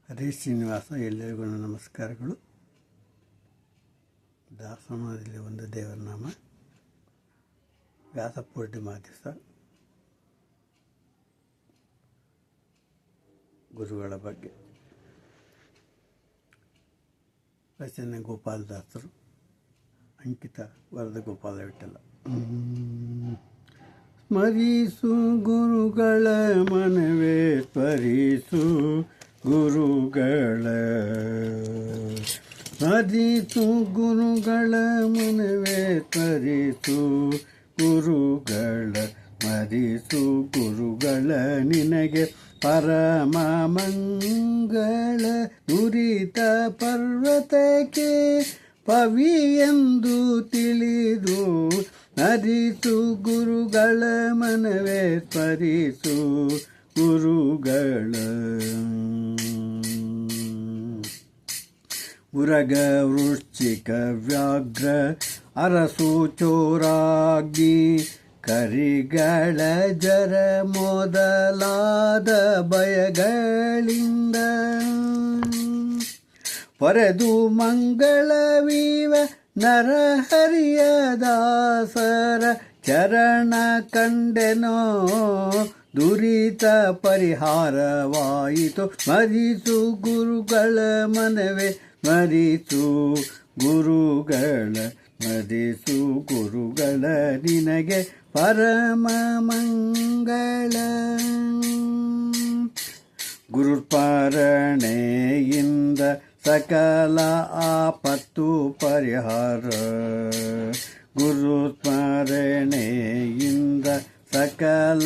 ಹರೇ ಶ್ರೀನಿವಾಸ. ಎಲ್ಲರಿಗೂ ನಮಸ್ಕಾರಗಳು. ದಾಸೋಹದಲ್ಲಿ ಒಂದು ದೇವರ ನಾಮ. ವ್ಯಾಸ ಪೂರ್ಣಿಮಾ ದಿವಸ ಗುರುಗಳ ಬಗ್ಗೆ ರಚನೆ ಗೋಪಾಲದಾಸರು, ಅಂಕಿತ ವರದ ಗೋಪಾಲ ವಿಠಲ. ಸ್ಮರಿಸು ಗುರುಗಳ ಮನವೇ ಸ್ಮರಿಸು ಗುರುಗಳ, ಸ್ಮರಿಸು ಗುರುಗಳ ಮನವೇ ಸ್ಮರಿಸು ಗುರುಗಳ, ಸ್ಮರಿಸು ಗುರುಗಳ ನಿನಗೆ ಪರಮ ಮಂಗಳ. ದುರಿತ ಪರ್ವತಕ್ಕೆ ಪವಿ ಎಂದು ತಿಳಿದು ಸ್ಮರಿಸು ಗುರುಗಳ ಮನವೇ ಸ್ಮರಿಸು ಗುರುಗಳ. ಉರಗ ವೃಶ್ಚಿಕ ವ್ಯಾಘ್ರ ಅರಸು ಚೋರಾಗ್ನಿ ಕರಿಗಳ ಜರ ಮೊದಲಾದ ಭಯಗಳಿಂದ ಪರೆದು ಮಂಗಳವೀವ ನರಹರಿಯ ದಾಸರ ಚರಣ ಕಂಡೆನೋ. ದುರಿತ ಪರಿಹಾರವಾಯಿತು ಸ್ಮರಿಸು ಗುರುಗಳ ಮನವೇ ಸ್ಮರಿಸು ಗುರುಗಳ, ಸ್ಮರಿಸು ಗುರುಗಳ ನಿನಗೆ ಪರಮ ಮಂಗಳ. ಗುರುಸ್ಮರಣೆಯಿಂದ ಸಕಲ ಆಪತ್ತು ಪರಿಹಾರ, ಗುರುಸ್ಮರಣೆಯಿಂದ ಸಕಲ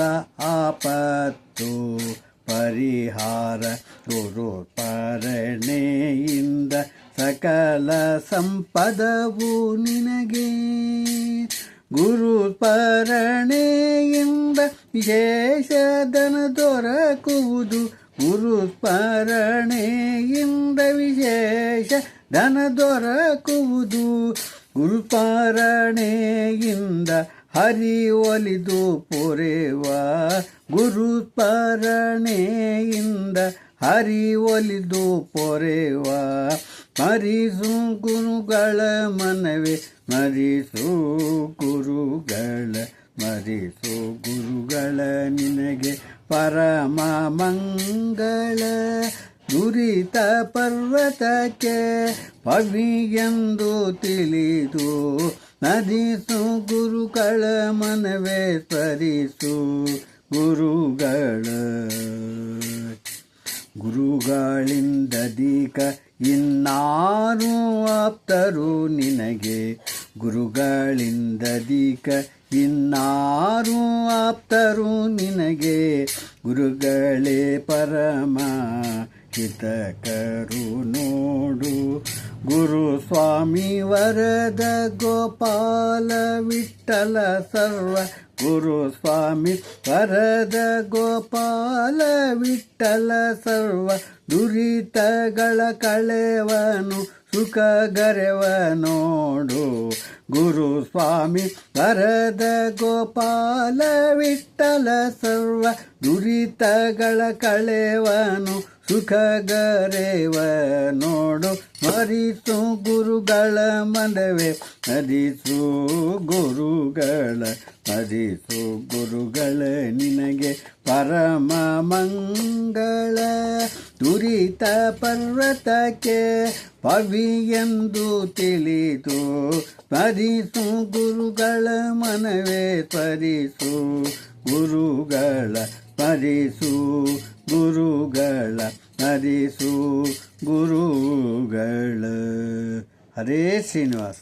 ಆಪತ್ತು ಪರಿಹಾರ, ಗುರುಸ್ಮರಣೆಯಿಂದ ಸಕಲ ಸಂಪದವು ನಿನಗೆ. ಗುರುಸ್ಮರಣೆಯಿಂದ ವಿಶೇಷ ಧನ ದೊರಕುವುದು, ಗುರುಸ್ಮರಣೆಯಿಂದ ವಿಶೇಷ ಧನ ದೊರಕುವುದು. ಗುರುಸ್ಮರಣೆಯಿಂದ ಹರಿ ಒಲಿದು ಪೊರೆವ, ಗುರುಸ್ಮರಣೆಯಿಂದ ಹರಿ ಒಲಿದು ಪೊರೆವ. ಸ್ಮರಿಸು ಗುರುಗಳ ಮನವೇ ಸ್ಮರಿಸು ಗುರುಗಳ, ಸ್ಮರಿಸು ಗುರುಗಳ ನಿನಗೆ ಪರಮ ಮಂಗಳ. ದುರಿತ ಪರ್ವತಕ್ಕೆ ಪವಿ ಎಂದು ತಿಳಿದು ಸ್ಮರಿಸು ಗುರುಗಳ ಮನವೇ ಸ್ಮರಿಸು ಗುರುಗಳ. ಗುರುಗಳಿಂದಧಿಕ ಇನ್ನಾರು ಆಪ್ತರು ನಿನಗೆ, ಗುರುಗಳಿಂದಧಿಕ ಇನ್ನಾರು ಆಪ್ತರು ನಿನಗೆ. ಗುರುಗಳೇ ಪರಮ ಹಿತಕರು ನೋಡು, ಗುರು ಸ್ವಾಮಿ ವರದ ಗೋಪಾಲ ವಿಠಲ ಸರ್ವ. ಗುರು ಸ್ವಾಮಿ ವರದ ಗೋಪಾಲ ವಿಠಲ ಸರ್ವ. ದುರಿತಗಳ ಕಳೆವನು ಸುಖಗರೆವ ನೋಡು, ಗುರು ಸ್ವಾಮಿ ವರದ ಗೋಪಾಲ ವಿಠಲ ಸರ್ವ. ದುರಿತಗಳ ಕಳೆವನು ಸುಖಗರೆವ ನೋಡು. ಸ್ಮರಿಸು ಗುರುಗಳ ಮನವೇ ಸ್ಮರಿಸು ಗುರುಗಳ, ಸ್ಮರಿಸು ಗುರುಗಳ ನಿನಗೆ ಪರಮ ಮಂಗಳ. ದುರಿತ ಪರ್ವತಕ್ಕೆ ಪವಿ ಎಂದು ತಿಳಿದು ಸ್ಮರಿಸು ಗುರುಗಳ ಮನವೇ ಸ್ಮರಿಸು ಗುರುಗಳ, ಸ್ಮರಿಸು ಗುರುಗಳ, ಸ್ಮರಿಸು ಗುರುಗಳ. ಹರೇ ಶ್ರೀನಿವಾಸ.